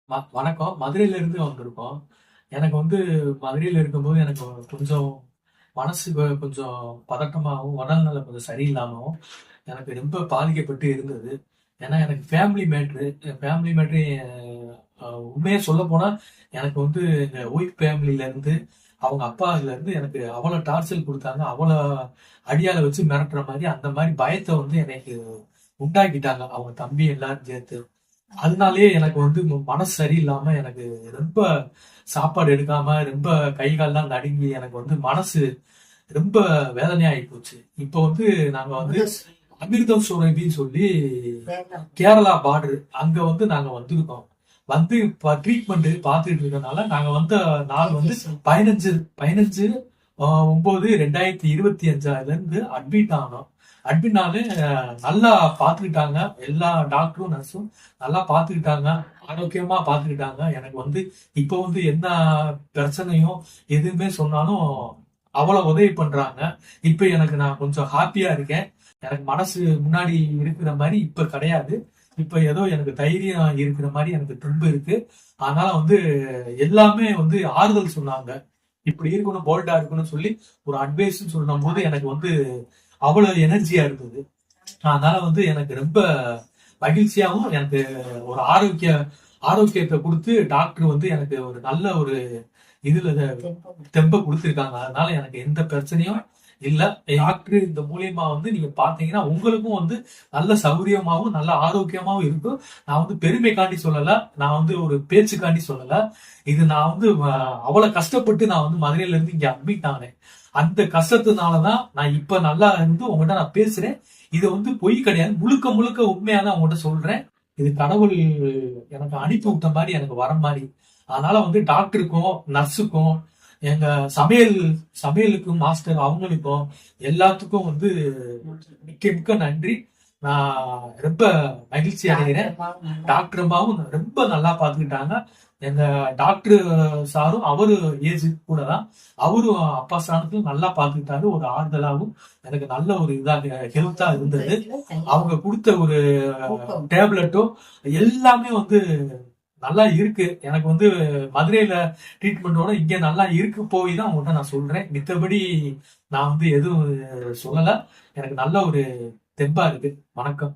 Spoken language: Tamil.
வணக்கம். மதுரையில இருந்து வந்திருக்கோம். எனக்கு வந்து மதுரையில இருக்கும்போது எனக்கு கொஞ்சம் மனசு கொஞ்சம் பதட்டமாவும், உடல்நலம் கொஞ்சம் சரியில்லாமவும் எனக்கு ரொம்ப பாதிக்கப்பட்டு இருந்தது. ஏன்னா எனக்கு ஃபேமிலி மேட்ரு உண்மையா சொல்லப்போனா, எனக்கு வந்து எங்க ஒய்ஃப் ஃபேமிலில இருந்து, அவங்க அப்பா இதுலருந்து எனக்கு அவ்வளோ டார்ச்சர் குடுத்தாங்க. அவ்வளோ அடியாள வச்சு மிரட்டுற மாரி, அந்த மாரி பயத்த வந்து எனக்கு உண்டாக்கிட்டாங்க. அவங்க தம்பி எல்லாரும் சேர்த்து. அதனாலேயே எனக்கு வந்து மனசு சரியில்லாம எனக்கு ரொம்ப சாப்பாடு எடுக்காம ரொம்ப கை கால்லாம் நடுங்கி எனக்கு வந்து மனசு ரொம்ப வேதனையாகி போச்சு. இப்போ வந்து நாங்க வந்து அமிர்தம் சுரபின்னு சொல்லி கேரளா பார்டர் அங்க வந்து நாங்க வந்திருக்கோம். வந்து ட்ரீட்மெண்ட் பார்த்துட்டு இருக்கனால நாங்க வந்த நாள் வந்து 15 9/2025 இருந்து அட்மிட் ஆனோம். அட்மிட் ஆனு நல்லா பார்த்துக்கிட்டாங்க. எல்லா டாக்டரும் நர்ஸும் நல்லா பார்த்துக்கிட்டாங்க. ஆரோக்கியமா பார்த்துக்கிட்டாங்க. எனக்கு வந்து இப்போ வந்து என்ன பிரச்சனையும் எதுவுமே சொன்னாலும் அவ்வளவு உதவி பண்றாங்க. இப்ப எனக்கு நான் கொஞ்சம் ஹாப்பியா இருக்கேன். எனக்கு மனசு முன்னாடி இருக்கிற மாதிரி இப்ப கிடையாது. இப்ப ஏதோ எனக்கு தைரியம் இருக்கிற மாதிரி எனக்கு தெம்பு இருக்கு. அதனால வந்து எல்லாமே வந்து ஆறுதல் சொன்னாங்க. இப்படி இருக்கணும், போல்டா இருக்கணும்னு சொல்லி ஒரு அட்வைஸ் சொல்லும் போது எனக்கு வந்து அவ்வளவு எனர்ஜியா இருந்தது. அதனால வந்து எனக்கு ரொம்ப மகிழ்ச்சியாவும் எனக்கு ஒரு ஆரோக்கியத்தை கொடுத்து டாக்டர் வந்து எனக்கு ஒரு நல்ல ஒரு இதுல தெம்ப கொடுத்துருக்காங்க. அதனால எனக்கு எந்த பிரச்சனையும் இல்ல. டாக்டர் இந்த மூலியமா வந்து நீங்க பாத்தீங்கன்னா உங்களுக்கும் வந்து நல்ல சௌகரியமாவும் நல்ல ஆரோக்கியமாவும் இருக்கும். நான் வந்து பெருமைக்காண்டி சொல்லல, நான் வந்து ஒரு பேச்சுக்காண்டி சொல்லல. இது நான் வந்து அவ்வளவு கஷ்டப்பட்டு நான் வந்து மதுரையில இருந்து இங்க அட்மிட் ஆனேன். அந்த கஷ்டத்தினாலதான் நான் இப்ப நல்லா இருந்து உங்ககிட்ட நான் பேசுறேன். இது வந்து பொய் கிடையாது, முழுக்க முழுக்க உண்மையா தான் உங்ககிட்ட சொல்றேன். இது கடவுள் எனக்கு அனுப்பி விட்ட மாதிரி, எனக்கு வர மாதிரி. அதனால வந்து டாக்டருக்கும் நர்ஸுக்கும் எங்க சமையலுக்கும் மாஸ்டர் அவங்களுக்கும் எல்லாத்துக்கும் வந்து மிக்க மிக்க நன்றி. நான் ரொம்ப மகிழ்ச்சி அடைகிறேன். டாக்டர் அம்மாவும் ரொம்ப நல்லா பார்த்துக்கிட்டாங்க. எங்க டாக்டர் சாரும் அவரு ஏஜ் கூட தான், அவரும் அப்பா ஸ்தானத்துல நல்லா பார்த்துக்கிட்டாரு. ஒரு ஆறுதலாகவும் எனக்கு நல்ல ஒரு இதாக ஹெல்த்தா இருந்தது. அவங்க கொடுத்த ஒரு டேப்லெட்டும் எல்லாமே வந்து நல்லா இருக்கு. எனக்கு வந்து மதுரையில ட்ரீட்மெண்டோட இங்க நல்லா இருக்கு போய் தான் உங்கள்கிட்ட நான் சொல்றேன். மித்தபடி நான் வந்து எதுவும் சொல்லல. எனக்கு நல்ல ஒரு தெம்பா இருக்கு. வணக்கம்.